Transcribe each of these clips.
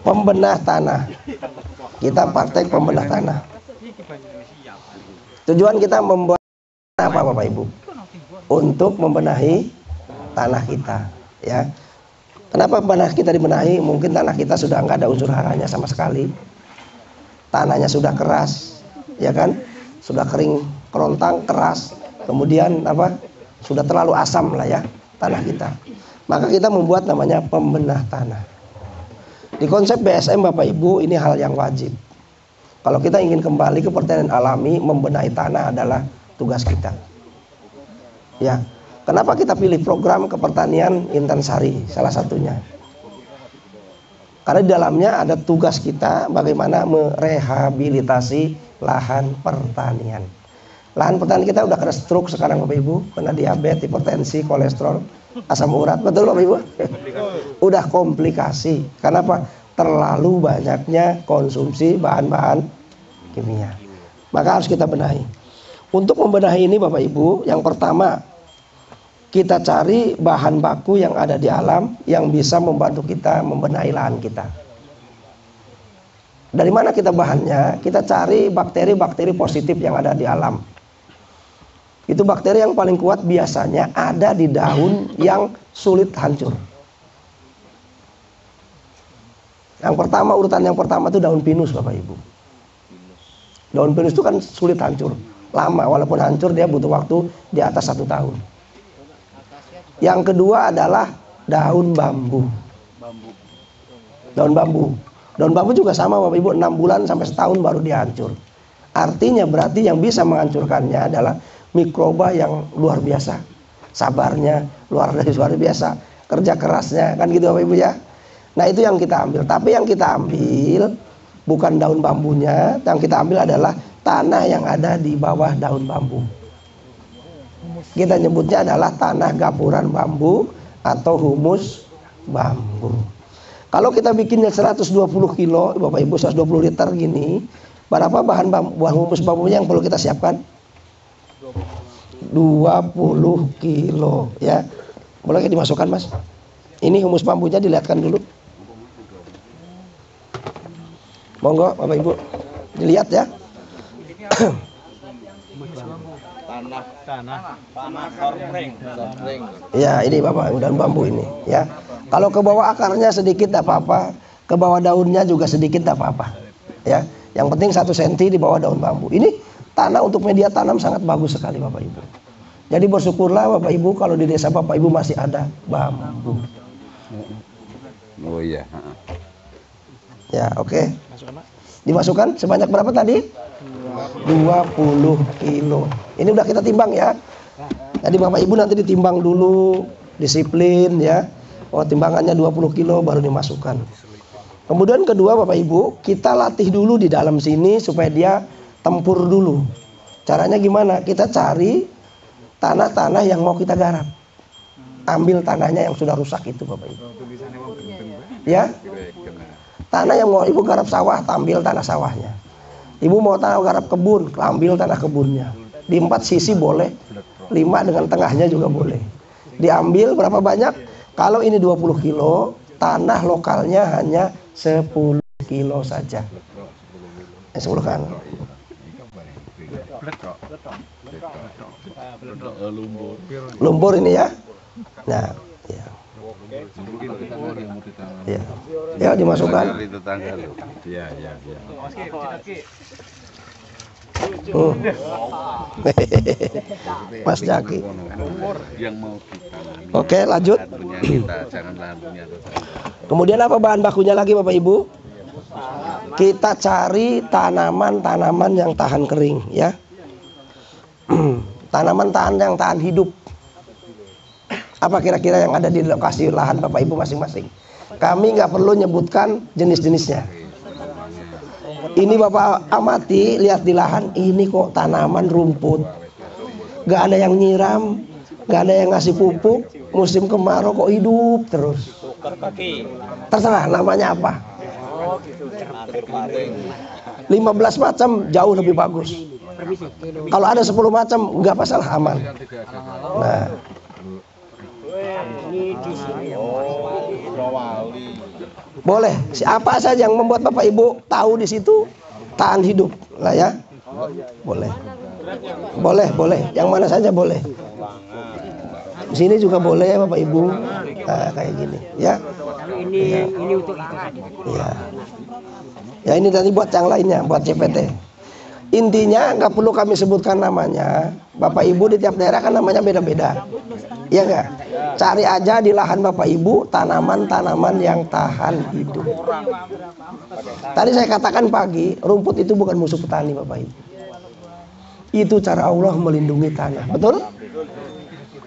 pembenah tanah. Kita praktek pembenah tanah. Tujuan kita membuat apa Bapak Ibu? Untuk membenahi tanah kita, ya. Kenapa tanah kita dibenahi? Mungkin tanah kita sudah nggak ada unsur haranya sama sekali. Tanahnya sudah keras, ya kan? Sudah kering, kerontang, keras. Kemudian apa? Sudah terlalu asam lah ya tanah kita. Maka kita membuat namanya pembenah tanah. Di konsep BSM Bapak Ibu, ini hal yang wajib. Kalau kita ingin kembali ke pertanian alami, membenahi tanah adalah tugas kita. Ya. Kenapa kita pilih program kepertanian Intansari salah satunya? Karena di dalamnya ada tugas kita bagaimana merehabilitasi lahan pertanian. Lahan pertanian kita udah kena stroke sekarang Bapak Ibu, kena diabetes, hipertensi, kolesterol, asam urat, betul Bapak Ibu? Udah komplikasi. Kenapa? Terlalu banyaknya konsumsi bahan-bahan kimia. Maka harus kita benahi. Untuk membenahi ini Bapak Ibu, yang pertama kita cari bahan baku yang ada di alam yang bisa membantu kita membenahi lahan kita. Dari mana kita bahannya? Kita cari bakteri-bakteri positif yang ada di alam. Itu bakteri yang paling kuat biasanya ada di daun yang sulit hancur. Yang pertama, urutan yang pertama itu daun pinus Bapak Ibu. Daun pinus itu kan sulit hancur, lama, walaupun hancur dia butuh waktu di atas 1 tahun. Yang kedua adalah daun bambu. Daun bambu. Daun bambu juga sama Bapak Ibu, 6 bulan sampai setahun baru dia hancur. Artinya berarti yang bisa menghancurkannya adalah mikroba yang luar biasa. Sabarnya luar biasa. Kerja kerasnya, kan gitu Bapak Ibu ya. Nah itu yang kita ambil. Tapi yang kita ambil bukan daun bambunya. Yang kita ambil adalah tanah yang ada di bawah daun bambu. Kita nyebutnya adalah tanah gapuran bambu atau humus bambu. Kalau kita bikinnya 120 kilo Bapak Ibu, 120 liter gini, berapa bahan humus bambunya yang perlu kita siapkan? 20 kilo ya. Boleh dimasukkan Mas? Ini humus bambunya dilihatkan dulu. Monggo Bapak Ibu dilihat ya. Tanah sorpring. Ya ini Bapak, daun bambu ini ya. Kalau ke bawah akarnya sedikit tidak apa-apa, ke bawah daunnya juga sedikit tidak apa-apa ya. Yang penting 1 cm di bawah daun bambu. Ini tanah untuk media tanam sangat bagus sekali Bapak Ibu. Jadi bersyukurlah Bapak Ibu kalau di desa Bapak Ibu masih ada bambu. Oh iya. Ya oke. Dimasukkan sebanyak berapa tadi? 20 kilo. Ini udah kita timbang ya. Jadi Bapak Ibu nanti ditimbang dulu, disiplin ya. Oh timbangannya 20 kilo baru dimasukkan. Kemudian kedua Bapak Ibu, kita latih dulu di dalam sini supaya dia tempur dulu. Caranya gimana? Kita cari tanah-tanah yang mau kita garap. Ambil tanahnya yang sudah rusak itu Bapak Ibu. Ya. Tanah yang mau Ibu garap sawah, ambil tanah sawahnya. Ibu mau tanah garap kebun, ambil tanah kebunnya. Di 4 sisi boleh, 5 dengan tengahnya juga boleh. Diambil berapa banyak? Kalau ini 20 kilo, tanah lokalnya hanya 10 kilo saja. 10 kan? Lumpur ini ya. Nah, ya. Ya. Ya dimasukkan. Ya. Mas Jaki. Yang mau kita. Oke, lanjut. Kemudian apa bahan bakunya lagi Bapak Ibu? Kita cari tanaman-tanaman yang tahan kering ya. Tanaman yang tahan hidup. Apa kira-kira yang ada di lokasi lahan Bapak Ibu masing-masing? Kami nggak perlu nyebutkan jenis-jenisnya. Ini Bapak amati, lihat di lahan, ini kok tanaman rumput. Nggak ada yang nyiram, nggak ada yang ngasih pupuk. Musim kemarau kok hidup terus. Terserah namanya apa. 15 macam jauh lebih bagus. Kalau ada 10 macam nggak masalah, aman. Nah. Boleh. Siapa saja yang membuat Bapak Ibu tahu di situ tahan hidup lah ya. Boleh. Boleh. Yang mana saja boleh. Di sini juga boleh ya Bapak Ibu. Nah, kayak gini ya. Ini untuk kita. Ya. Ya ini tadi buat yang lainnya, buat CPT. Intinya nggak perlu kami sebutkan namanya. Bapak Ibu di tiap daerah kan namanya beda-beda. Iya nggak? Cari aja di lahan Bapak Ibu tanaman-tanaman yang tahan hidup. Tadi saya katakan pagi, rumput itu bukan musuh petani Bapak Ibu. Itu cara Allah melindungi tanah. Betul?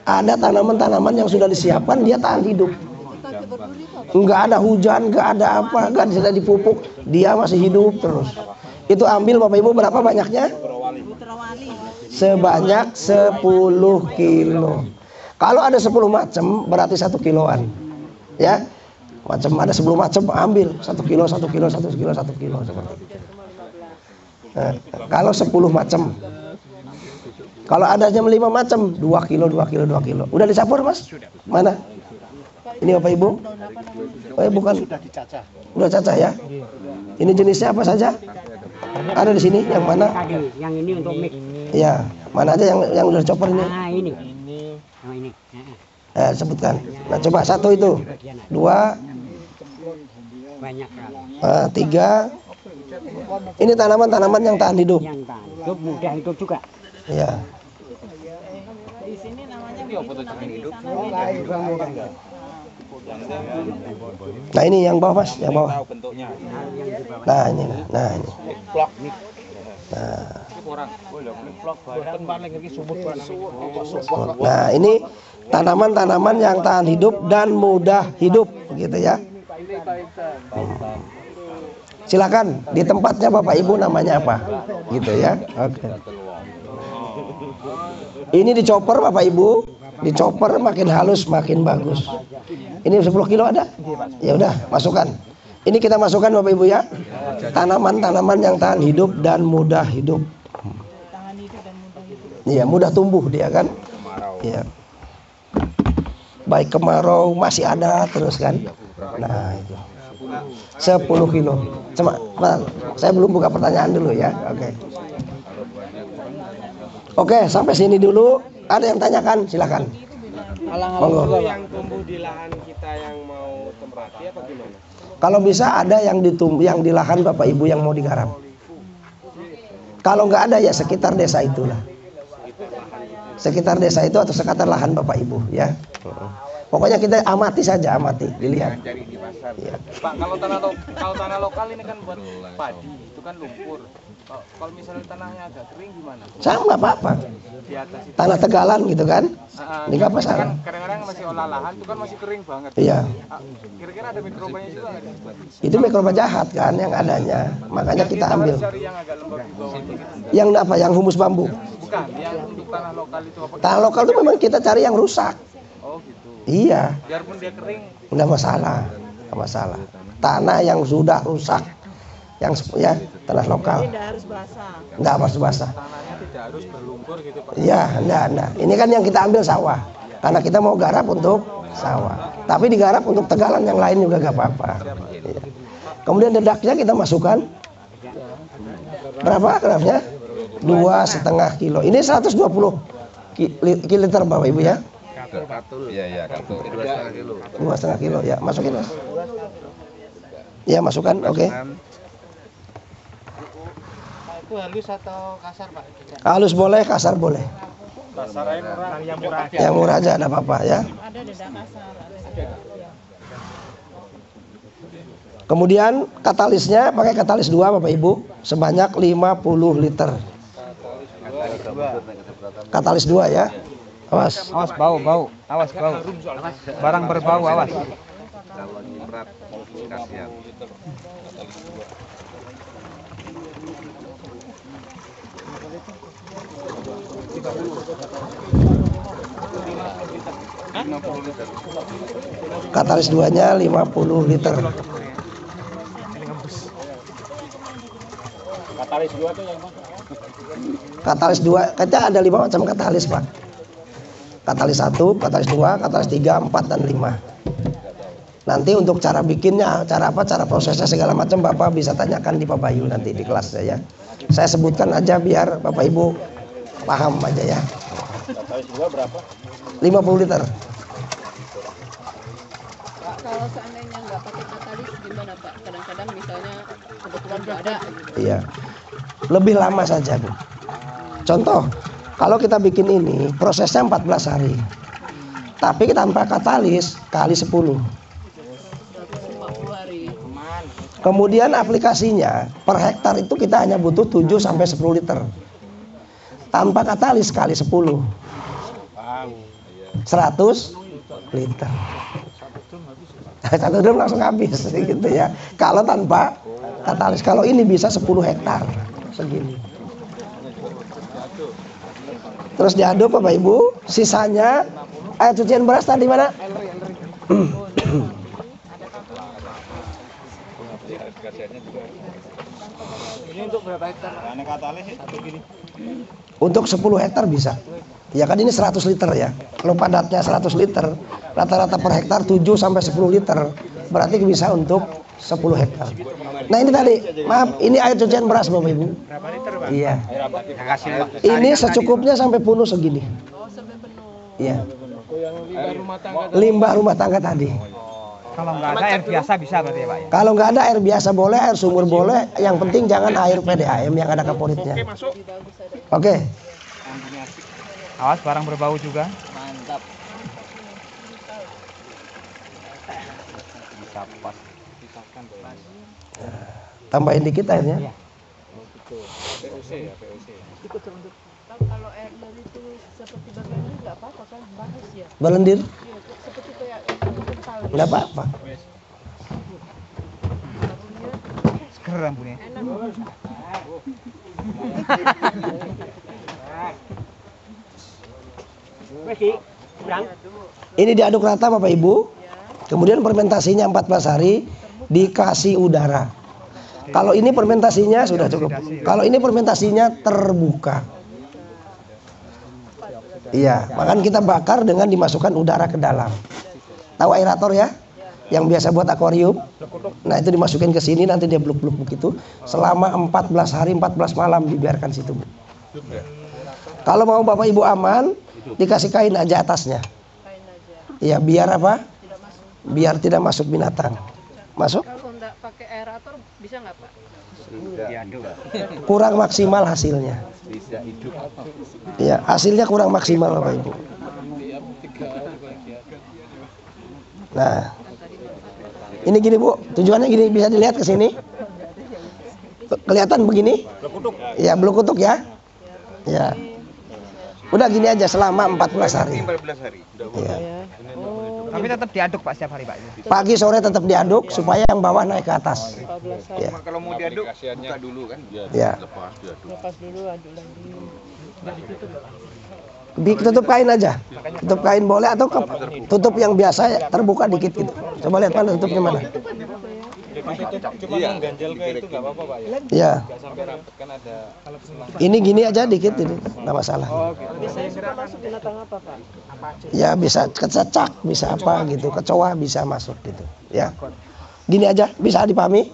Ada tanaman-tanaman yang sudah disiapkan dia tahan hidup. Enggak ada hujan, enggak ada apa, enggak bisa dipupuk, dia masih hidup terus. Itu ambil Bapak Ibu berapa banyaknya? Sebanyak 10 kilo. Kalau ada 10 macam berarti 1 kiloan. Ya. Macam ada 10 macam ambil 1 kilo, 1 kilo, 1 kilo, 1 kilo seperti itu. Nah, kalau 10 macam. Kalau ada jam 5 macam 2 kilo, 2 kilo, 2 kilo. Udah dicapur Mas? Mana? Ini Bapak Ibu? Oh, bukan. Udah cacah ya? Ini jenisnya apa saja? Ada di sini yang mana? Tadi, yang ini untuk mix. Ya, mana aja yang udah dicopor ini? Nah, ini. Yang ini. Sebutkan. Nah, coba 1 itu. 2, Banyak kali. 3. Ini tanaman-tanaman yang tahan hidup. Yang tahan hidup, mudah hidup juga. Ya. Di sini namanya hidup. Nah, ini yang bawah Mas, yang bawah. Nah, ini. Nah, ini. Nah, ini tanaman-tanaman yang tahan hidup dan mudah hidup, gitu ya. Silakan di tempatnya Bapak Ibu namanya apa, gitu ya. Oke. Ini dicopper Bapak Ibu, dicopper makin halus makin bagus. Ini 10 kilo ada? Ya udah, masukkan. Ini kita masukkan Bapak Ibu ya. Tanaman-tanaman yang tahan hidup dan mudah hidup. Iya, mudah tumbuh dia kan. Iya. Baik kemarau masih ada terus kan. Nah, itu. 10 kilo. Cuma, saya belum buka pertanyaan dulu ya. Oke, sampai sini dulu. Ada yang tanyakan, silakan. Alang-alang yang tumbuh di lahan kita yang mau tempati apa gimana? Kalau bisa ada yang di lahan Bapak Ibu yang mau digarap. Kalau nggak ada ya sekitar desa itulah. Sekitar desa itu atau sekitar lahan Bapak Ibu ya. Pokoknya kita amati saja, dilihat. Ya. Pak, kalau tanah lokal ini kan buat padi, itu kan lumpur. Kalau misalnya tanahnya agak kering gimana? Sama nggak apa-apa. Di atas itu. Tanah tegalan gitu kan? Ini nggak masalah. Kan kadang-kadang masih olah lahan itu kan masih kering banget. Iya. Kira-kira ada mikrobanya juga nggak? Itu mikroba jahat kan yang adanya. Makanya kita ambil. Cari yang agak lembab di bawah gitu. Yang apa? Yang humus bambu. Bukan, yang untuk tanah lokal itu apa? Tanah lokal itu memang kita cari yang rusak. Oh gitu. Iya. Biarpun dia kering. Nggak masalah. Tanah yang sudah rusak. Yang ya tanah lokal. Tidak harus basah. Nggak harus basah. Tanahnya tidak harus berlumpur gitu Pak. Iya, enggak. Ini kan yang kita ambil sawah. Karena kita mau garap untuk sawah. Tapi digarap untuk tegalan yang lain juga gak apa-apa. Iya. Kemudian dedaknya kita masukkan. Berapa dedaknya? 2,5 kilo. Ini 120 liter Bapak Ibu ya. Iya, katul. 2,5 kilo ya, masukin Mas. Ya, masukkan. Oke. Itu halus atau kasar Pak? Halus boleh, kasar boleh. Kasarnya murah. Yang murah. Yang murah aja ada apa-apa ya. Ada dedak kasar, ada. Kemudian katalisnya pakai katalis 2 Bapak Ibu sebanyak 50 liter. Katalis 2 ya. Awas. Awas bau. Awas bau. Barang berbau awas. Kalau nyimrat kasihan. Katalis 2-nya 50 liter. Katalis 2 tuh yang mana? Katalis 2, kita ada 5 macam katalis Pak. Katalis 1, katalis 2, katalis 3, 4 dan 5. Nanti untuk cara bikinnya, cara prosesnya segala macam Bapak bisa tanyakan di Pak Bayu nanti di kelasnya ya. Saya sebutkan aja biar Bapak Ibu paham aja ya. Katalis gula berapa? 50 liter. Pak, kalau seandainya nggak pakai katalis gimana Pak? Kadang-kadang misalnya kebetulan nggak ada gitu. Iya. Lebih lama saja, Bu. Contoh, kalau kita bikin ini prosesnya 14 hari. Tapi tanpa katalis kali 10. 150 hari. Kemudian aplikasinya per hektar itu kita hanya butuh 7 sampai 10 liter. Tanpa katalis kali 10. 100 liter. 1 drum langsung habis gitu ya. Kalau tanpa katalis, kalau ini bisa 10 hektar segini. Terus diaduk Bapak Ibu, sisanya air cucian beras tadi mana? Ini untuk berapa hektar? Karena katalis satu gini. Untuk 10 hektar bisa. Ya kan ini 100 liter ya. Kalau padatnya 100 liter, rata-rata per hektar 7 sampai 10 liter. Berarti bisa untuk 10 hektar. Nah ini tadi, maaf, ini air cucian beras Bapak Ibu. Berapa liter, Pak? Iya. Hasil Ini secukupnya sampai penuh segini. Oh, sampai penuh. Iya. yang limbah rumah tangga. Limbah rumah tangga tadi. Kalau nggak ada air biasa bisa berarti ya Pak ya? Kalau nggak ada air biasa boleh, air sumur boleh. Yang penting jangan air PDAM yang ada kaporitnya. Masuk. Oke. Awas barang berbau juga. Mantap. Bisa pas. Tambahin dikit airnya. Iya. POC ya, POC. Kalau air dari itu seperti bagaimana nggak apa-apa kan bagus ya. Belendir? Iya, seperti kayak kental. Nggak apa-apa. Seger rambutnya. Enak. Kurang. Ini diaduk rata Bapak Ibu. Kemudian fermentasinya 14 hari dikasih udara. Kalau ini fermentasinya sudah cukup. Kalau ini fermentasinya terbuka. Iya, makanya kita bakar dengan dimasukkan udara ke dalam. Tahu aerator ya? Yang biasa buat akuarium. Nah, itu dimasukin ke sini nanti dia bluk-bluk begitu. Selama 14 hari 14 malam dibiarkan situ, Bu. Kalau mau Bapak Ibu aman, dikasih kain aja atasnya. Kain aja. Iya, biar apa? Tidak masuk. Biar tidak masuk binatang. Masuk? Kalau nggak pakai aerator bisa nggak Pak? Diaduk. Kurang maksimal hasilnya. Bisa hidup. Iya, hasilnya kurang maksimal Bapak Ibu. Nah, ini gini Bu, tujuannya gini, bisa dilihat ke sini. Kelihatan begini? Ya, belum kutuk ya. Ya. Udah gini aja selama 14 hari. 14 hari. Ya. Tapi tetap diaduk Pak setiap hari Pak. Pagi sore tetap diaduk supaya yang bawah naik ke atas. 14 hari. Ya. Kalau mau diaduk, buka dulu kan? Ya. Lepas diaduk. Lepas dulu aduk lagi. Tutup kain aja. Tutup kain boleh atau tutup yang biasa ya, terbuka dikit gitu. Coba lihat mana tutupnya mana. Cuma yang ganjel kayak itu nggak apa-apa, Pak ya. Ya. Nggak sampai rapet kan ada. Ini gini aja dikit ini, nggak masalah. Biasanya suka masuk binatang apa Pak? Ya bisa kecacak, bisa apa gitu, kecoa bisa masuk gitu. Ya. Gini aja, bisa dipahami?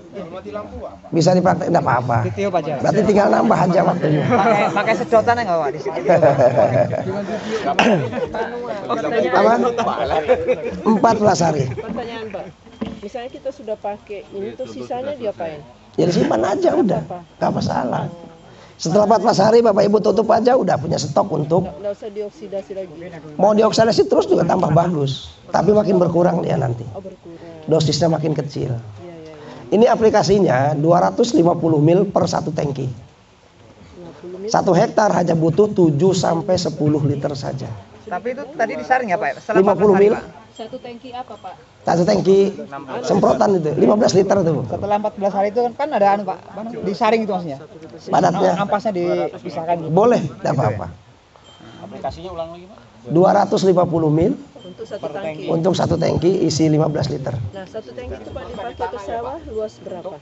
Bisa dipraktek, enggak apa-apa. Ditiup aja. Berarti tinggal nambah aja waktunya. Pakai sedotan enggak Pak di sini? Apa? 14 hari. Pertanyaan Pak. Misalnya kita sudah pakai ini tuh sisanya diapain? Ya disimpan aja udah, nggak masalah. Setelah 14 hari Bapak Ibu tutup aja udah punya stok untuk Nggak usah dioksidasi lagi. mau dioksidasi terus juga tambah bagus. Tapi makin berkurang dia nanti. Oh berkurang. Dosisnya makin kecil. Iya iya iya. Ini aplikasinya 250 mil per satu tangki. 50 mil. 1 hektar hanya butuh 7 sampai 10 liter saja. Tapi itu tadi disaring ya Pak? Setelah 50 14 hari, mil. Pak. Satu tangki apa Pak? Satu tangki semprotan itu 15 liter tuh. Setelah 14 hari itu kan ada anu Pak, disaring itu maksudnya. Padatnya Ampasnya dipisahkan gitu. boleh, tidak apa-apa. Aplikasinya ulang lagi, Pak. 250 mil Untuk satu tangki. untuk 1 tangki isi 15 liter. Nah satu tangki itu Pak dipakai ke sawah luas berapa?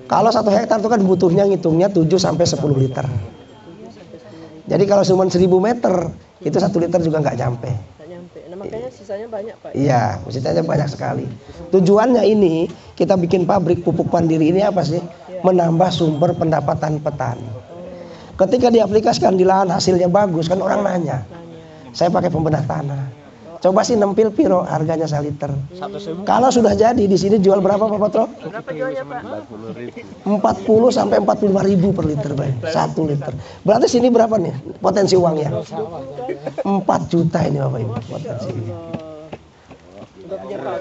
Kalau 1 hektar itu kan butuhnya ngitungnya 7 sampai 10 liter. Jadi kalau cuma 1000 meter itu 1 liter juga nggak nyampe. Nggak nyampe. Nah makanya sisanya banyak Pak. Iya, sisanya banyak sekali. Tujuannya ini kita bikin pabrik pupuk mandiri ini apa sih? Menambah sumber pendapatan petani. Ketika diaplikasikan di lahan hasilnya bagus kan orang nanya. Saya pakai pembenah tanah. Coba sih nempil piro harganya 1 liter. Kalau sudah jadi di sini jual berapa Pak Patro? Berapa jualnya Pak? 40 sampai 45 ribu per liter, Bay. 1 liter. Berarti sini berapa nih potensi uangnya? 4 juta ini Bapak Ibu potensi.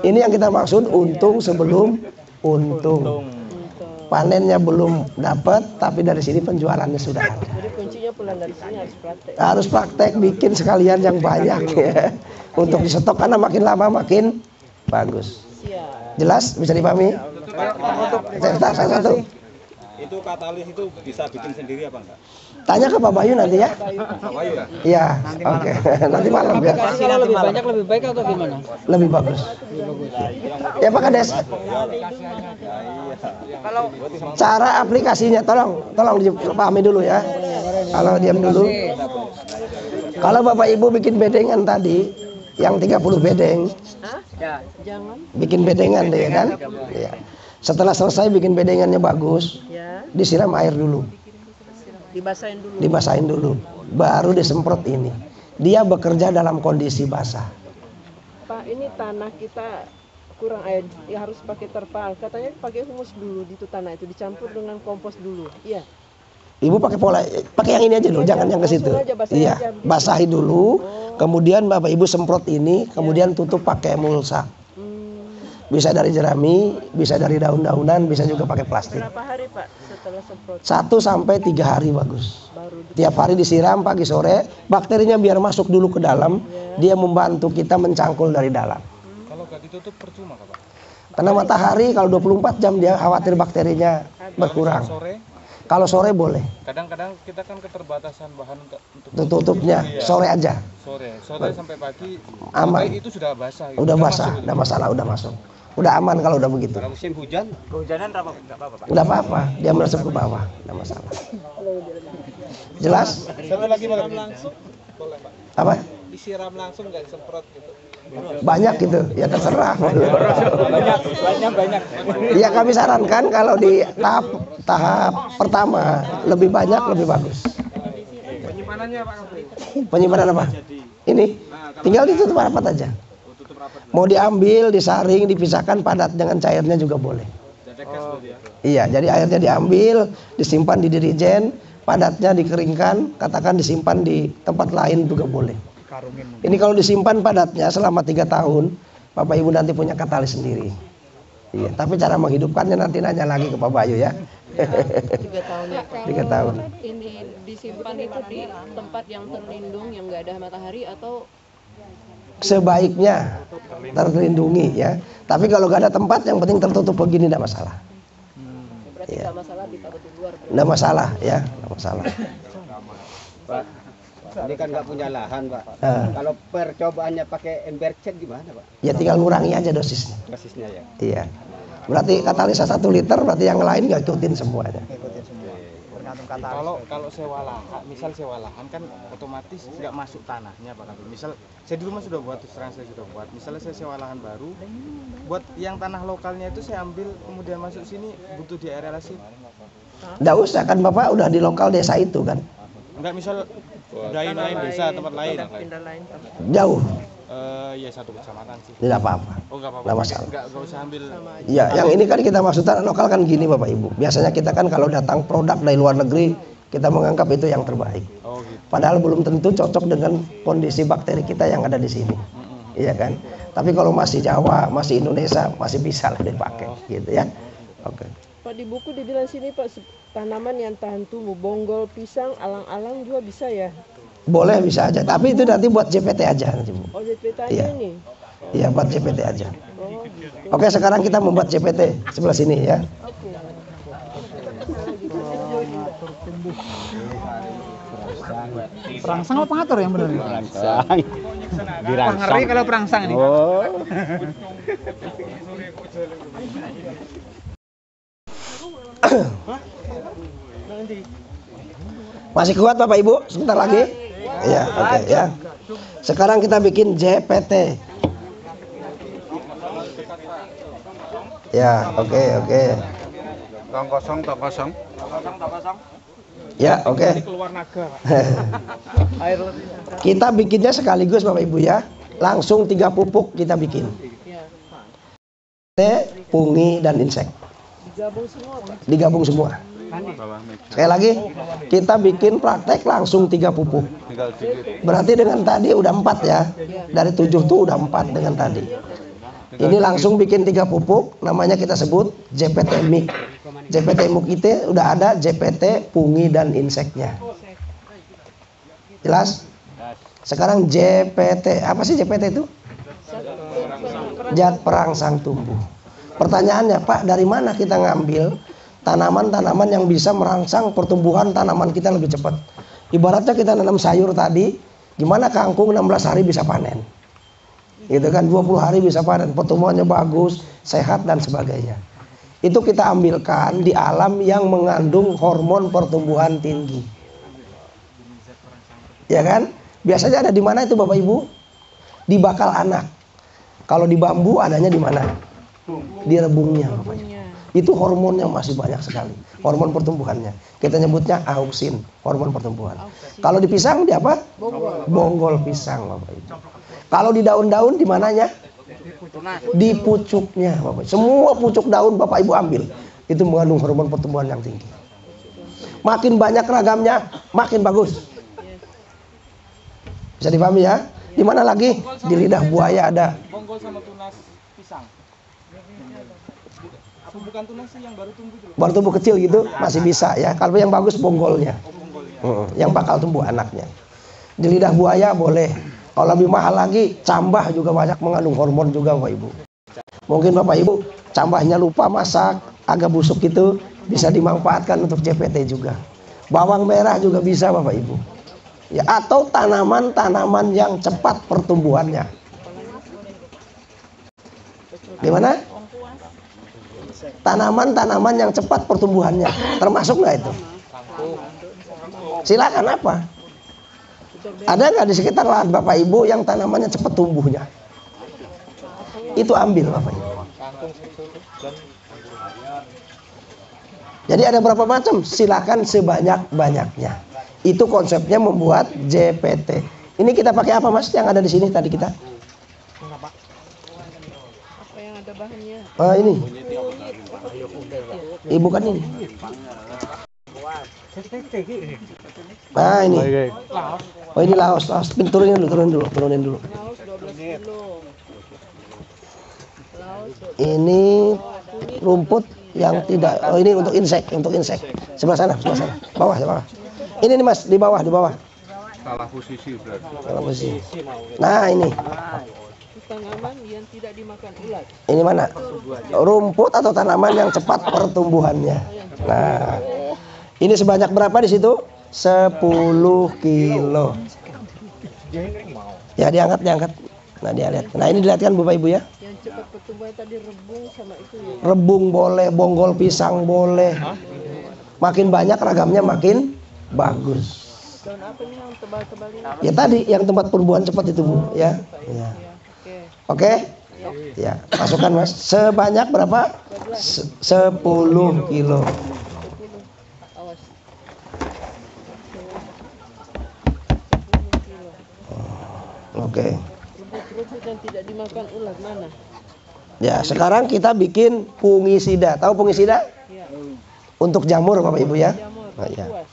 Ini yang kita maksud untung sebelum untung. Panennya belum dapat, tapi dari sini penjualannya sudah ada. Jadi kuncinya pulang dari sini harus praktek. Harus praktek bikin sekalian yang banyak ya. Untuk disetok karena makin lama makin bagus. Siap. Jelas? Bisa dipahami? Satu. Itu katalis itu bisa bikin sendiri apa enggak? Tanya ke Pak Bayu nanti ya. Pak Bayu ya? Iya, oke. Nanti malam ya. Kalau lebih banyak lebih baik atau gimana? Lebih bagus. Ya Pak Kades. Cara aplikasinya tolong dipahami dulu ya. Kalau diam dulu. Kalau Bapak Ibu bikin bedengan tadi yang 30 bedeng, Jangan. bikin bedengan deh kan? Iya. Setelah selesai bikin bedengannya bagus, Ya. disiram air dulu, Dibasahin dulu. dibasahin dulu, baru disemprot ini. Dia bekerja dalam kondisi basah. Pak, ini tanah kita kurang air, ya harus pakai terpal. Katanya pakai humus dulu di itu tanah itu dicampur dengan kompos dulu. Iya. Ibu pakai yang ini aja dulu, jangan yang ke situ. Langsung aja, basahin Iya, aja. basahi dulu, kemudian Bapak Ibu semprot ini, kemudian tutup pakai mulsa. Bisa dari jerami, bisa dari daun-daunan, bisa juga pakai plastik. Berapa hari Pak setelah semprot? 1 sampai 3 hari bagus. Baru Tiap hari disiram pagi sore, bakterinya biar masuk dulu ke dalam, dia membantu kita mencangkul dari dalam. Kalau nggak ditutup percuma Pak. Karena matahari kalau 24 jam dia khawatir bakterinya berkurang. Sore, Kalau sore boleh, kadang-kadang kita kan keterbatasan bahan untuk tutupnya sore aja. sore sampai pagi. Aman. Sampai itu sudah basah. Gitu. Udah basah, udah masalah, udah masuk. Udah aman kalau udah begitu. Kalau musim hujan, kehujanan enggak apa-apa, Pak. Udah apa-apa, dia meresap ke bawah, udah masalah. Jelas? Satu lagi langsung boleh Pak. Apa? Disiram langsung nggak disemprot gitu. Banyak gitu, ya terserah. Banyak. Ya kami sarankan kalau di tahap pertama lebih banyak lebih bagus. Penyimpanannya Pak. Penyimpanan apa? Ini tinggal ditutup rapat aja. Mau diambil, disaring, dipisahkan padat dengan cairnya juga boleh. Iya, jadi airnya diambil, disimpan di dirijen, padatnya dikeringkan, katakan disimpan di tempat lain juga boleh. Ini kalau disimpan padatnya selama 3 tahun, Bapak Ibu nanti punya katalis sendiri. Iya, tapi cara menghidupkannya nanti nanya lagi ke Pak Bayu ya. 3 tahun ya Pak. 3 tahun. Ini disimpan itu di tempat yang terlindung yang nggak ada matahari atau Sebaiknya terlindungi ya. Tapi kalau gak ada tempat yang penting tertutup begini tidak masalah. berarti nggak masalah ditaruh di luar. Tidak masalah ya, tidak masalah. Pak, ini kan nggak punya lahan, Pak. Ah. Kalau percobaannya pakai ember cat gimana, Pak? Ya tinggal ngurangi aja dosisnya. Basisnya ya. Iya. Berarti katalisa 1 liter, berarti yang lain nggak ikutin semuanya. Kalau sewa lahan, misal sewa lahan kan otomatis nggak masuk tanahnya Pak Kabir. Misal saya di rumah sudah buat, terus terang saya sudah buat. Misalnya saya sewa lahan baru, buat yang tanah lokalnya itu saya ambil kemudian masuk sini butuh di area sih. Nggak usah kan Bapak udah di lokal desa itu kan. Enggak misal dain lain desa tempat lain. Pindah lain tempat. Jauh, Ya satu kecamatan sih. tidak apa-apa. Oh nggak apa-apa. Nggak masalah. Nggak usah ambil. Ya, yang ini kan kita maksudnya lokal kan gini Bapak Ibu. Biasanya kita kan kalau datang produk dari luar negeri, kita menganggap itu yang terbaik. Oh gitu. Padahal belum tentu cocok dengan kondisi bakteri kita yang ada di sini. Iya kan? Tapi kalau masih Jawa, masih Indonesia, masih bisa lah dipakai gitu ya. Oke. Pak, di buku dibilang sini Pak, tanaman yang tahan tumbuh, bonggol, pisang, alang-alang juga bisa ya? Boleh bisa aja, tapi itu nanti buat JPT aja nanti, Bu. Oh, JPT aja Iya. ini? Iya, buat JPT aja. Oh, gitu. Oke, sekarang kita membuat JPT sebelah sini ya. Perangsang apa pengatur yang benar? Rangsang. Wah, ngeri kalau perangsang ini. Oh. Masih kuat Bapak Ibu? Sebentar lagi. Iya, oke ya. Sekarang kita bikin JPT. Ya, oke. Tong kosong, tong kosong. Ya, oke. Keluar naga. Kita bikinnya sekaligus Bapak Ibu ya. Langsung 3 pupuk kita bikin. Fungi dan insek. Digabung semua. Sekali lagi, kita bikin praktek langsung 3 pupuk. Berarti dengan tadi udah 4 ya. Dari 7 tuh udah 4 dengan tadi. Ini langsung bikin 3 pupuk, namanya kita sebut JPT MIK. JPT MIK itu udah ada JPT fungi dan inseknya. Jelas? Sekarang JPT, apa sih JPT itu? Zat perangsang tumbuh. Pertanyaannya, Pak, dari mana kita ngambil tanaman-tanaman yang bisa merangsang pertumbuhan tanaman kita lebih cepat? Ibaratnya kita nanam sayur tadi, gimana kangkung 16 hari bisa panen? Gitu kan, 20 hari bisa panen, pertumbuhannya bagus, sehat dan sebagainya. Itu kita ambilkan di alam yang mengandung hormon pertumbuhan tinggi. Ya kan? Biasanya ada di mana itu Bapak Ibu? Di bakal anak. Kalau di bambu adanya di mana? Di rebungnya Bapak Ibu. Itu hormonnya masih banyak sekali. Hormon pertumbuhannya. Kita nyebutnya auksin, hormon pertumbuhan. Kalau di pisang di apa? Bonggol pisang Bapak Ibu. Kalau di daun-daun di mananya? Di pucuknya Bapak Ibu. Semua pucuk daun Bapak Ibu ambil. Itu mengandung hormon pertumbuhan yang tinggi. Makin banyak ragamnya, makin bagus. Bisa dipahami ya? Di mana lagi? Di lidah buaya ada. Bonggol sama tunas pisang. Apa bukan tunas sih yang baru tumbuh dulu? Baru tumbuh kecil gitu masih bisa ya. Kalau yang bagus bonggolnya. Yang bakal tumbuh anaknya. Di lidah buaya boleh. Kalau lebih mahal lagi, cambah juga banyak mengandung hormon juga Bapak Ibu. Mungkin Bapak Ibu cambahnya lupa masak, agak busuk itu bisa dimanfaatkan untuk JPT juga. Bawang merah juga bisa Bapak Ibu. Ya, atau tanaman-tanaman yang cepat pertumbuhannya. Gimana? Tanaman-tanaman yang cepat pertumbuhannya, termasuk nggak itu? Silakan apa? Ada nggak di sekitar lahan Bapak Ibu yang tanamannya cepat tumbuhnya? Itu ambil Bapak Ibu. Jadi ada berapa macam? Silakan sebanyak-banyaknya. Itu konsepnya membuat JPT. Ini kita pakai apa Mas yang ada di sini tadi kita? Apa yang ada bahannya? Ini. Ibu kan ini. Nah ini. Oh ini laos. Turunin dulu. Laos 12 kilo. Ini rumput yang tidak. Oh ini untuk insek. Sebelah sana. Bawah. Ini nih Mas, di bawah. Salah posisi berarti. Salah posisi. Nah ini. Tanaman yang tidak dimakan ulat. Ini mana? Rumput atau tanaman yang cepat pertumbuhannya. Nah, ini sebanyak berapa di situ? 10 kilo. Ya diangkat. Nah dia lihat. Nah ini dilihatkan Bapak Ibu ya. Yang cepat pertumbuhan tadi rebung sama itu ya. Rebung boleh, bonggol pisang boleh. Makin banyak ragamnya makin bagus. Daun apa nih yang tebal-tebal ini? Ya tadi yang tempat pertumbuhan cepat itu Bu. Ya. Oke. Ya, masukkan Mas. Sebanyak berapa? 10 kilo. Awas. Oke. Rumput yang tidak dimakan ulat mana? Ya, sekarang kita bikin fungisida. Tahu fungisida? Ya. Untuk jamur Bapak Ibu ya. Nah, ya.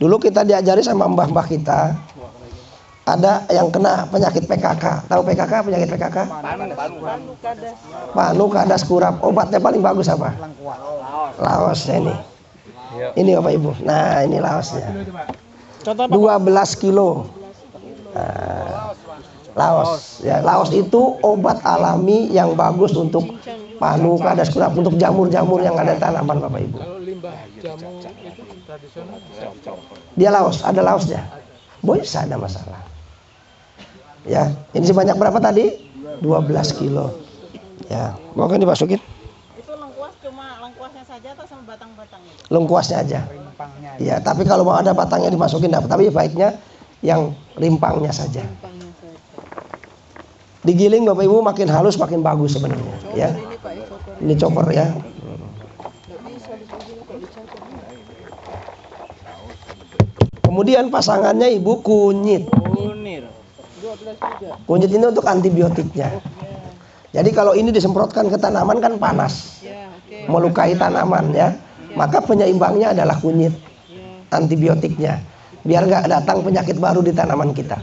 Dulu kita diajari sama mbah-mbah kita. Ada yang kena penyakit PKK. Tahu PKK, penyakit PKK? Panu, kadas, kurap. Obatnya paling bagus apa? Laosnya ini. Ini Bapak Ibu. Nah, ini laosnya. 12 kilo. Nah, laos. Ya, laos itu obat alami yang bagus untuk panu, kadas, kurap, untuk jamur-jamur yang ada di tanaman Bapak Ibu. Dia laos, ada laosnya. Bisa ada masalah. Ya, ini sebanyak berapa tadi? 12 kilo. Ya, mau kan dimasukin? Itu lengkuas cuma lengkuasnya saja atau sama batang-batangnya? Lengkuasnya aja. Ya, tapi kalau mau ada batangnya dimasukin dapat. Tapi baiknya yang rimpangnya saja. Digiling Bapak Ibu makin halus makin bagus sebenarnya. Ya. Ini Pak, Ini chopper ya. Kemudian pasangannya ibu kunyit. Kunyit ini untuk antibiotiknya. Jadi kalau ini disemprotkan ke tanaman kan panas, melukai tanaman ya. Maka penyeimbangnya adalah kunyit, antibiotiknya. Biar nggak datang penyakit baru di tanaman kita.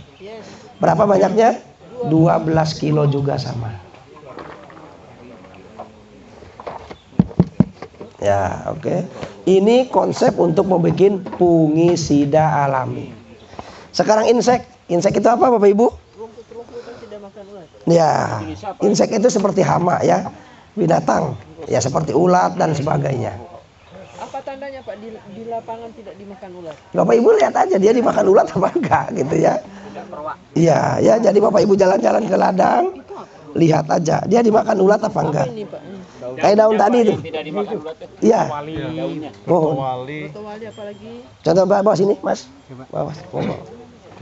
Berapa banyaknya? 12 kilo juga sama. Ya, oke. Ini konsep untuk membuat fungisida alami. Sekarang insek itu apa Bapak Ibu? Ya, insek itu seperti hama ya, binatang ya seperti ulat dan sebagainya. Apa tandanya Pak di lapangan tidak dimakan ulat? Bapak Ibu lihat aja dia dimakan ulat apa enggak gitu ya. Iya, ya jadi Bapak Ibu jalan-jalan ke ladang, lihat aja dia dimakan ulat apa enggak. Ini Pak. Kayak daun tadi itu. Iya. Oh. Wali, Towali apalagi? Contoh bawa sini, Mas. Bawa.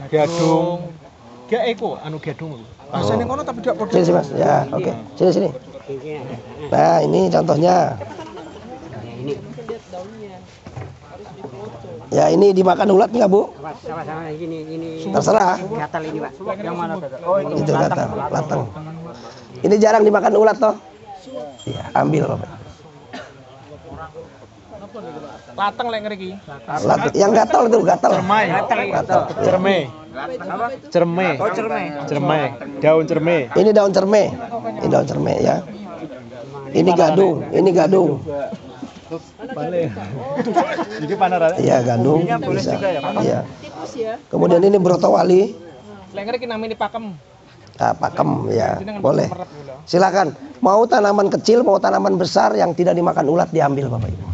gadung. Gak eko anu gadung. Rasanya ngono tapi tidak podo. Sini, Mas. Ya, oke. Sini. Nah, ini contohnya. Lihat daunnya. Harus dipoto. Ya, ini dimakan ulat enggak, Bu? Sama-sama ini Terserah. gatal ini, Pak. Yang mana? Itu kata latang. Ini jarang dimakan ulat toh. Iya, ambil Bapak. Lateng lek ngriki. Yang gatal itu gatal. Gatal. Cerme. Cerme. Oh, cerme. Daun cerme. Ini daun cerme. Ini daun cerme ya. Ini gadung. Jadi panar. Iya, gadung bisa. Iya. Tikus ya. Kemudian ini brotowali. Lek ngriki namanya pakem. Nah, pakem ya, boleh. Silakan. Mau tanaman kecil, mau tanaman besar yang tidak dimakan ulat diambil Bapak Ibu.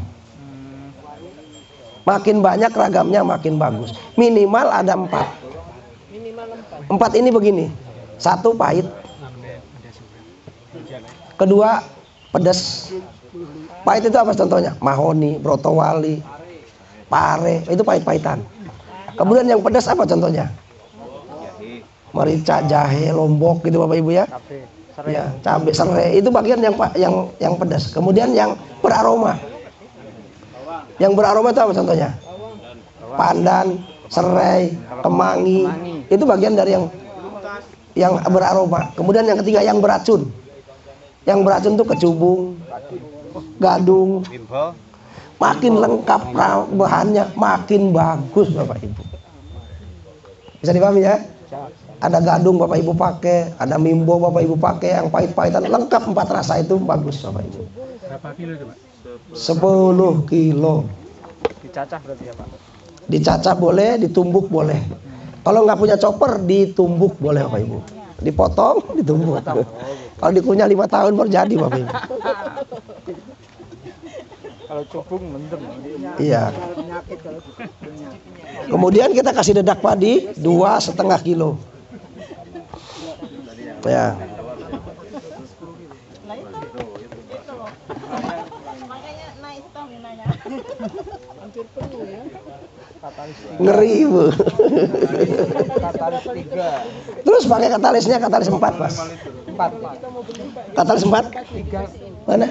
Makin banyak ragamnya makin bagus. Minimal ada 4. Minimal 4. 4 ini begini. 1 pahit. Kedua pedas. Pahit itu apa contohnya? Mahoni, brotowali, pare, itu pahit-pahitan. Kemudian yang pedas apa contohnya? Merica, jahe, lombok gitu Bapak Ibu ya. Ya, cabai, serai itu bagian yang pedas. Kemudian yang beraroma. Yang beraroma itu apa contohnya? Pandan, serai, kemangi. Itu bagian dari yang beraroma. Kemudian yang ketiga yang beracun. Yang beracun itu kecubung, gadung. Makin lengkap bahannya, makin bagus Bapak Ibu. Bisa dipahami ya? Ada gadung Bapak Ibu pakai, ada mimbo Bapak Ibu pakai, yang pahit-pahitan lengkap 4 rasa itu bagus Bapak Ibu. Berapa kilo itu, Pak? 10 kilo. Dicacah berarti ya, Pak? Dicacah boleh, ditumbuk boleh. Kalau nggak punya chopper, ditumbuk boleh Bapak Ibu. Dipotong, ditumbuk. Kalau dikunyah 5 tahun baru jadi Bapak Ibu. Kalau cubung mendem. Iya. Kemudian kita kasih dedak padi 2,5 kilo. Ya. Nah itu loh. Makanya naik stamina-nya. Hampir penuh ya. Ngeri Bu. Katalis 3. Terus pakai katalisnya katalis 4 Mas. 4. Katalis 4? Mana?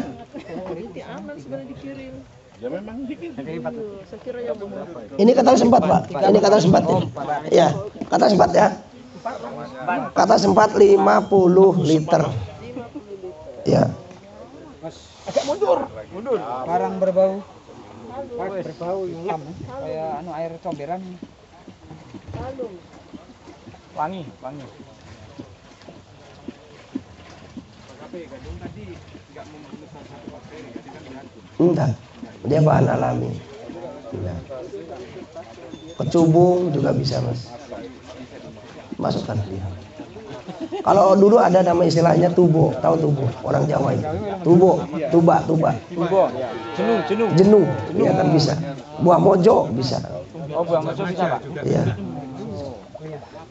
Ini aman sebenarnya dikirim. Ya memang dikit. Saya kira yang beberapa. Ini katalis 4 Pak. Ini katalis 4 ya. Ya, katalis 4 ya. Katalis 4 50 liter. Ya. Agak mundur. Barang berbau. Berbau hitam. Kayak anu air comberan. Wangi. Enggak. Dia bahan alami. Ya. Kecubung juga bisa Mas. Masukkan dia. Kalau dulu ada nama istilahnya tubo, tahu tubo? Orang Jawa itu. Tubo, tuba. Jenuh. Ya kan bisa. Buah mojo bisa. Oh, buah mojo bisa, Pak. Iya.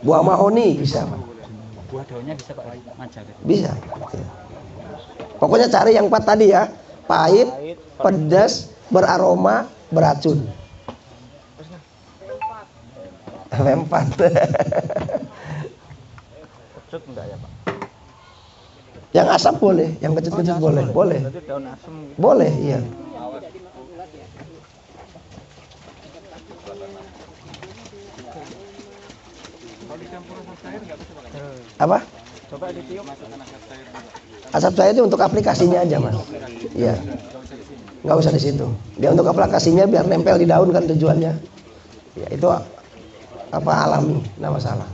Buah mahoni bisa, Pak. Buah daunnya bisa, Pak. Maca. Bisa. Ya. Pokoknya cari yang 4 tadi ya. Pahit, pedas, beraroma, beracun. Sampai 4. Cut enggak ya, Pak? Yang asap boleh, yang kecut-kecut boleh, boleh. Berarti daun asem gitu. Boleh, iya. Apa? Coba ditiup. Asap cair itu untuk aplikasinya aja, Mas. Iya. Nggak usah di situ. Dia untuk aplikasinya biar nempel di daun kan tujuannya. Ya, itu apa alami, nggak masalah.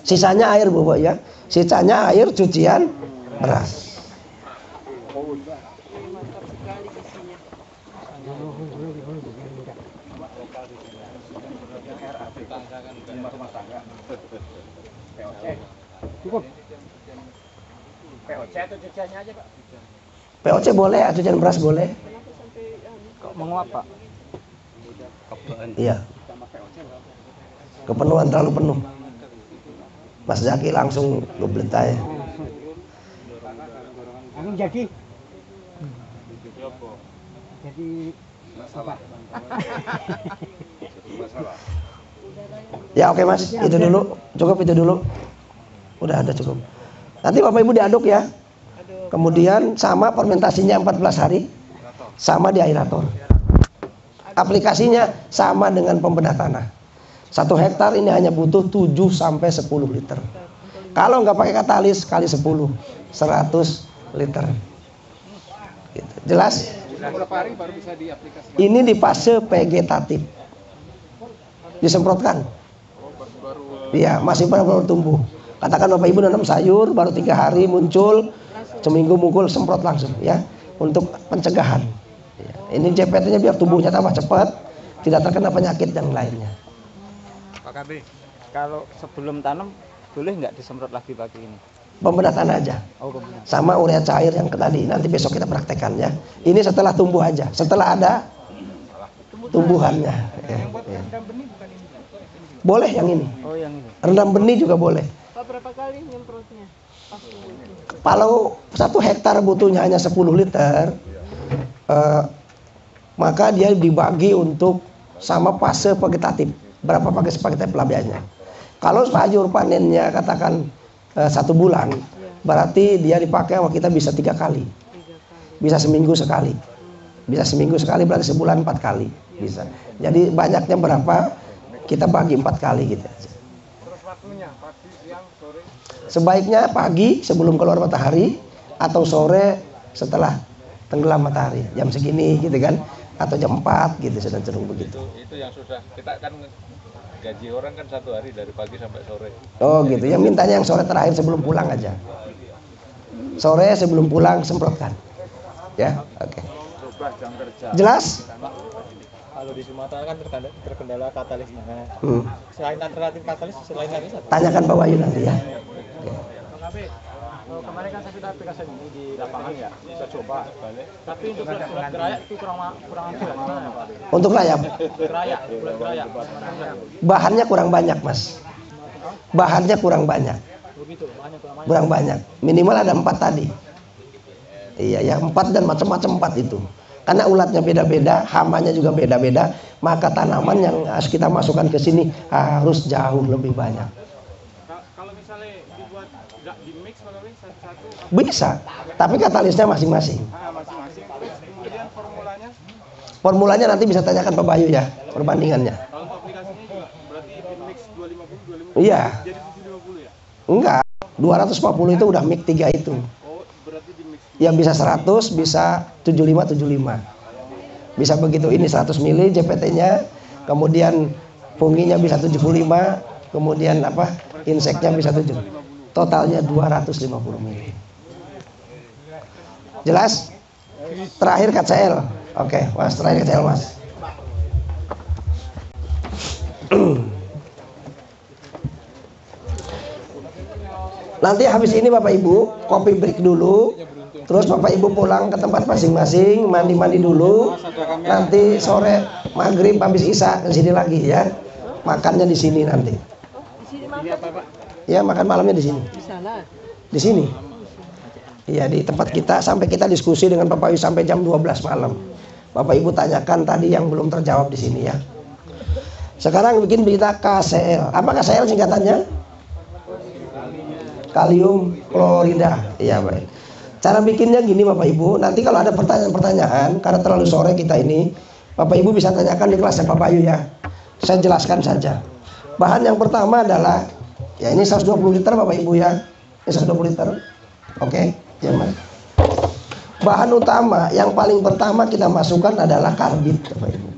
Sisanya air bubuk ya. Sisanya air cucian beras. Cukup. POC atau cuciannya aja, Pak? POC boleh, cucian beras boleh. Kok menguap, Pak? Iya. Kepenuhan terlalu penuh. Mas Zaki langsung goblet aja. Langsung jadi. Jadi apa? Ya oke Mas, itu dulu. Cukup itu dulu. Udah ada cukup. Nanti Bapak Ibu diaduk ya. Kemudian sama fermentasinya 14 hari. Sama di aerator. Aplikasinya sama dengan pembedah tanah. 1 hektar ini hanya butuh 7 sampai 10 liter. Kalau nggak pakai katalis kali 10, 100 liter. Gitu. Jelas? Berapa hari baru bisa diaplikasikan? Ini di fase vegetatif. Disemprotkan. Iya, masih baru tumbuh. Katakan Bapak Ibu nanam sayur baru 3 hari muncul, seminggu mukul semprot langsung ya untuk pencegahan. Ya. Ini JPT-nya biar tumbuhnya tambah cepat, tidak terkena penyakit yang lainnya. Pak KB, kalau sebelum tanam boleh nggak disemprot lagi pakai ini? Pembedah tanah aja. Oh, pembedah. Sama urea cair yang tadi. Nanti besok kita praktekkan ya. Ini setelah tumbuh aja. Setelah ada tumbuhannya. Ya, ya. Boleh yang ini. Oh, yang ini. Rendam benih juga boleh. Pak, berapa kali nyemprotnya? Kalau 1 hektar butuhnya hanya 10 liter, maka dia dibagi untuk sama fase vegetatif. Berapa pakai vegetatif pelabiannya. Kalau sayur panennya katakan 1 bulan, berarti dia dipakai sama kita bisa 3 kali. Bisa seminggu sekali. Bisa seminggu sekali berarti sebulan 4 kali. Bisa. Jadi banyaknya berapa, kita bagi 4 kali gitu aja. Terus waktunya, pagi, siang, sore? Sebaiknya pagi sebelum keluar matahari atau sore setelah tenggelam matahari. Jam segini gitu kan. Atau jam 4 gitu, sedang cenderung begitu. Itu yang sudah, kita kan gaji orang kan 1 hari dari pagi sampai sore. Oh gitu, yang mintanya yang sore terakhir sebelum pulang aja. Sore sebelum pulang semprotkan. Ya, oke. Rubah jam kerja. Jelas? Kalau di Sumatera kan terkendala katalisnya. Hmm. Selain alternatif katalis, selain katalis apa? Tanyakan Pak Wahyu nanti ya. Kemarin kan saya sudah aplikasi ini di lapangan ya, bisa coba. Tapi untuk bulat gerayak itu kurang ampuh gimana ya Pak? Untuk rayap, Gerayak, bulat gerayak. bahannya kurang banyak Mas. Bahannya kurang banyak. Begitu, bahannya kurang banyak. Kurang banyak. Minimal ada 4 tadi. Iya ya, 4 dan macam-macam 4 itu. Karena ulatnya beda-beda, hamanya juga beda-beda, maka tanaman yang harus kita masukkan ke sini harus jauh lebih banyak. Kalau misalnya dibuat nggak di mix satu-satu, Bisa, tapi katalisnya masing-masing. masing-masing. Terus kemudian formulanya, Formulanya nanti bisa tanyakan Pak Bayu ya, perbandingannya. kalau untuk aplikasinya juga berarti di mix 250, 250 Iya, jadi 750 ya? enggak. 240 itu udah mix 3 itu. Oh, berarti di mix. Yang bisa 100, bisa 75. Bisa begitu, ini 100 mili JPT-nya, kemudian funginya bisa 75, kemudian apa? Inseknya bisa 7. Totalnya 250 mili. Jelas? Terakhir KCL. Oke, Mas, terakhir KCL, Mas. Nanti habis ini Bapak Ibu kopi break dulu. Terus Bapak Ibu pulang ke tempat masing-masing, mandi-mandi dulu. Nanti sore maghrib habis isya ke sini lagi ya. Makannya di sini nanti. Di sini makan. Ya, makan malamnya di sini. Di sana. Di sini. Iya, di tempat kita sampai kita diskusi dengan Bapak Ibu sampai jam 12 malam. Bapak Ibu tanyakan tadi yang belum terjawab di sini ya. Sekarang bikin berita KCl. Apa KCl singkatannya? Kalium klorida. Iya, baik. Cara bikinnya gini Bapak Ibu. Nanti kalau ada pertanyaan-pertanyaan karena terlalu sore kita ini, Bapak Ibu bisa tanyakan di kelasnya Pak Bayu ya. Saya jelaskan saja. Bahan yang pertama adalah ya ini 120 liter Bapak Ibu ya. Ini 120 liter. Oke, ya Mas. Bahan utama yang paling pertama kita masukkan adalah karbit Bapak Ibu.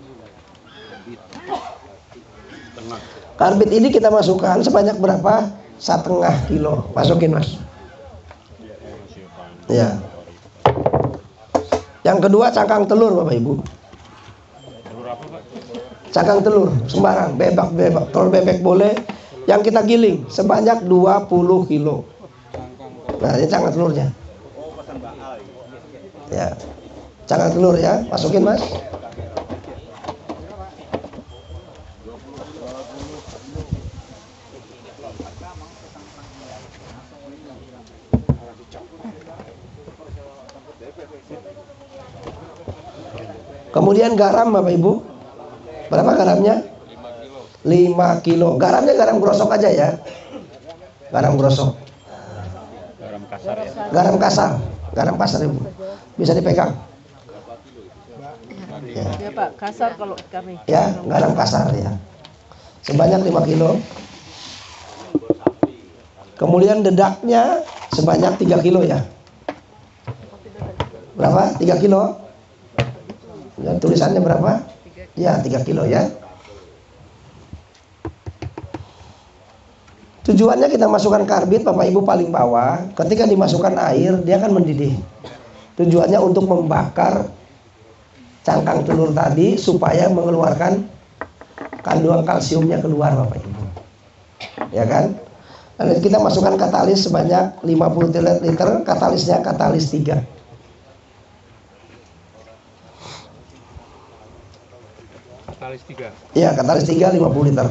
Karbit ini kita masukkan sebanyak berapa? 1,5 kilo. Masukin Mas. Ya. Yang kedua cangkang telur Bapak Ibu. Cangkang telur sembarang, bebek, telur bebek boleh. Yang kita giling sebanyak 20 kilo. Nah ini cangkang telurnya. Ya, cangkang telur ya, masukin Mas. Kemudian garam Bapak Ibu. Berapa garamnya? 5 kilo. Garamnya garam grosok aja ya. Garam grosok. Garam kasar ya. Garam kasar. Garam kasar Ibu. Bisa dipegang. Ya Pak, kasar kalau kami. Ya, garam kasar ya. Sebanyak 5 kilo. Kemudian dedaknya sebanyak 3 kilo ya. Berapa? 3 kilo. Ya, tulisannya berapa? Ya, 3 kilo ya. Tujuannya kita masukkan karbit Bapak Ibu paling bawah. Ketika dimasukkan air dia akan mendidih. Tujuannya untuk membakar cangkang telur tadi supaya mengeluarkan kandungan kalsiumnya keluar Bapak Ibu. Ya kan? Lalu kita masukkan katalis sebanyak 50 liter. Katalisnya katalis 3. Katalis 3. Ya, katalis 3 50 liter.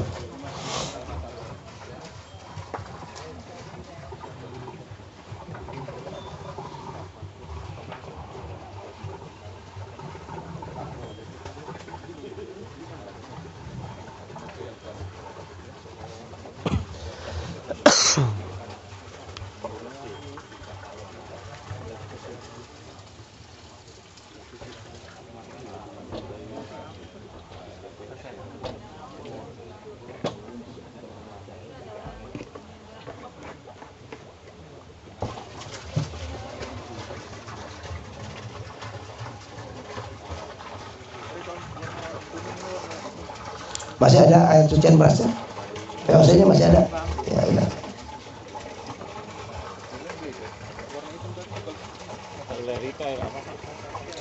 Masih ada air cucian berasnya? VOC-nya masih ada? Ya, udah.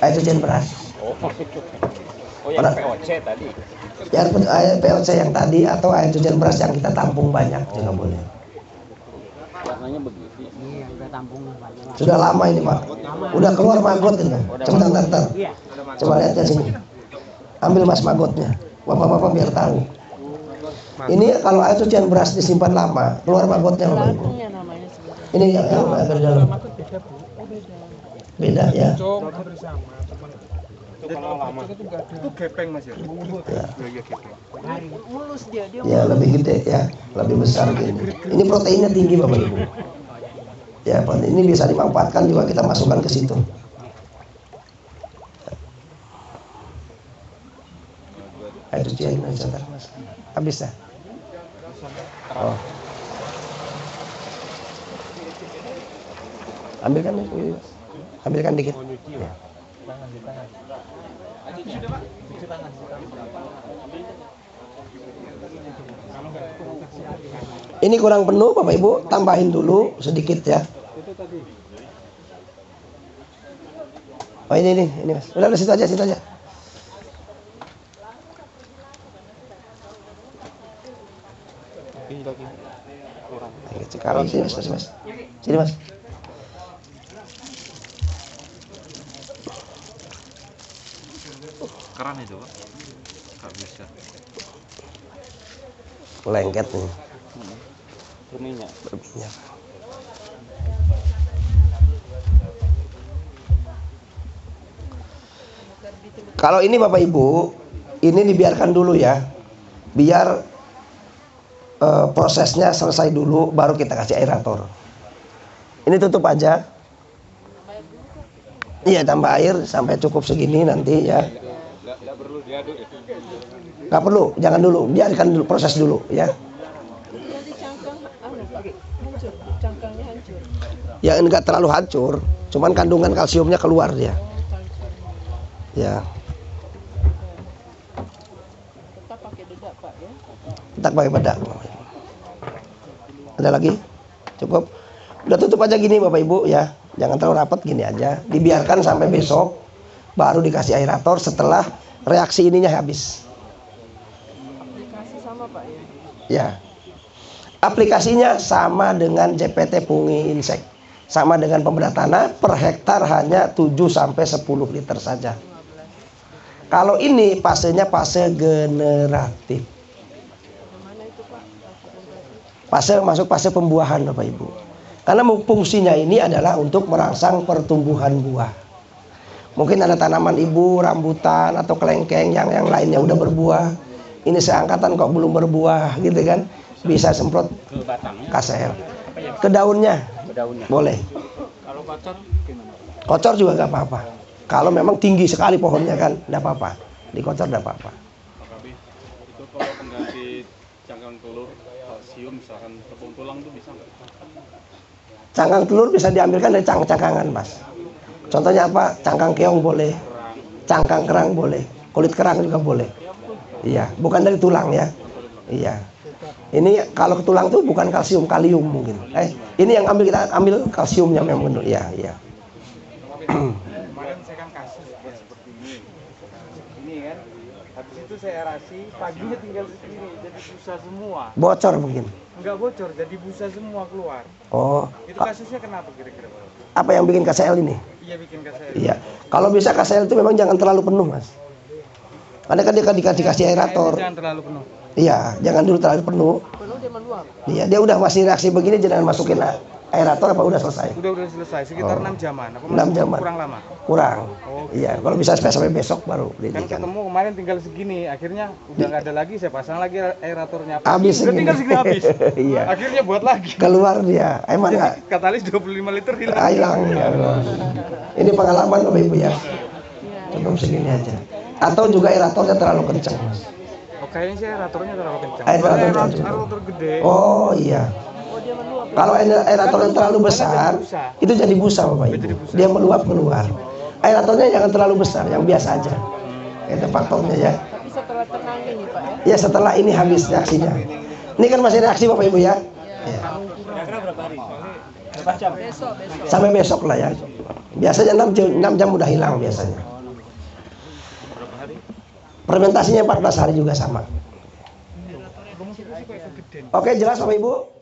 Air cucian beras. Oh yang POC tadi. Ya, air POC yang tadi atau air cucian beras yang kita tampung banyak juga boleh. Warnanya begitu. Sudah lama ini Pak. Udah keluar maggot ini. Coba ntar. Coba lihat ke sini. Ambil Mas magotnya. Bapak-bapak biar tahu. Ini kalau air cucian beras disimpan lama, keluar magotnya Bapak Ibu. Ini yang ada di dalam. Beda ya. Itu gepeng Mas ya? Mulus dia Ya lebih gede ya, lebih besar gini. Ini proteinnya tinggi Bapak Ibu. Ya, ini bisa dimanfaatkan juga kita masukkan ke situ. Air cucian sebentar Mas. Habis ya? Oh. Ambilkan ini. Ambilkan dikit. Ya. Ini kurang penuh Bapak Ibu, tambahin dulu sedikit ya. Oh ini Mas. Udah situ aja. Sekarang sini Mas. Sini Mas. Keran itu Pak. Gak bisa. Lengket nih. Berminyak. Kalau ini Bapak Ibu, ini dibiarkan dulu ya, biar prosesnya selesai dulu, baru kita kasih aerator. Ini tutup aja. Iya, tambah air sampai cukup segini nanti ya. Nggak perlu diaduk ya. Nggak perlu, jangan dulu, biarkan dulu, proses dulu ya. Jadi cangkang hancur, cangkangnya hancur. Ya enggak terlalu hancur, cuman kandungan kalsiumnya keluar dia. Ya, Tetap pakai dedak Pak ya. kita pakai bedak. Ada lagi? Cukup. Udah tutup aja gini Bapak Ibu ya. Jangan terlalu rapat, gini aja. Dibiarkan sampai besok, baru dikasih aerator setelah reaksi ininya habis. Aplikasi sama Pak ya. Ya. Aplikasinya sama dengan JPT Pungi Insek. Sama dengan pembedah tanah, per hektar hanya 7 sampai 10 liter saja. Kalau ini fasenya fase generatif. Mana itu Pak? Fase masuk fase pembuahan Bapak Ibu. Karena fungsinya ini adalah untuk merangsang pertumbuhan buah. Mungkin ada tanaman ibu, rambutan atau kelengkeng yang lainnya udah berbuah. Ini seangkatan kok belum berbuah gitu kan. Bisa semprot Ke batangnya, KCL. Ke daunnya ke daunnya. boleh. Kalau kocor gimana? Kocor juga gak apa-apa. Kalau memang tinggi sekali pohonnya kan, gak apa-apa. Dikocor gak apa-apa. Pak Kabih, itu kalau pengganti cangkang telur, kalsium misalkan tepung tulang itu bisa nggak? Cangkang telur bisa diambilkan dari cangkangan Mas. Contohnya apa? Cangkang keong boleh, cangkang kerang boleh, kulit kerang juga boleh. Iya, bukan dari tulang ya. Iya. Ini kalau ke tulang tuh bukan kalsium, kalium mungkin. Ini yang kita ambil kalsiumnya memang benar. Iya, iya. Kemarin saya kan kasus buat seperti ini kan, habis itu saya aerasi, paginya tinggal segini, jadi busa semua. Bocor mungkin. Enggak bocor, jadi busa semua keluar. Oh, Itu kasusnya kenapa kira-kira Pak? apa yang bikin KCL ini? Iya bikin KCL. Iya. Kalau bisa KCL itu memang jangan terlalu penuh Mas. Karena kan dia dikasih aerator. Jangan terlalu penuh. Iya, jangan dulu terlalu penuh. Penuh dia meluap. Iya, dia udah masih reaksi begini jangan masukin aerator apa udah selesai? Udah selesai, sekitar 6 jaman. Apa 6 jaman. kurang lama? Kurang. Oh, Iya, kalau bisa sampai besok baru Kan dihentikan. ketemu kemarin tinggal segini, akhirnya udah nggak ada lagi, saya pasang lagi aeratornya. Habis udah tinggal segini habis. Iya. Akhirnya buat lagi. Keluar dia. Emang nggak Katalis 25 liter hilang. hilang ya. Ini pengalaman Bapak Ibu ya. Cukup segini aja. Atau juga aeratornya terlalu kencang Mas. Oh, kayaknya sih aeratornya terlalu kencang. Aerator gede. Oh iya. Kalau aeratornya terlalu besar, itu jadi busa Bapak Ibu. Dia meluap keluar. Aeratornya jangan terlalu besar, yang biasa aja. Itu faktornya ya. Tapi setelah tenang ini Pak ya. Ya setelah ini habis reaksinya. Ini kan masih reaksi Bapak Ibu ya. Ya. Kira-kira berapa hari? Berapa jam? Besok. Sampai besok lah ya. Biasanya 6 jam udah hilang biasanya. Fermentasinya 14 hari juga sama. Oke, jelas Bapak Ibu?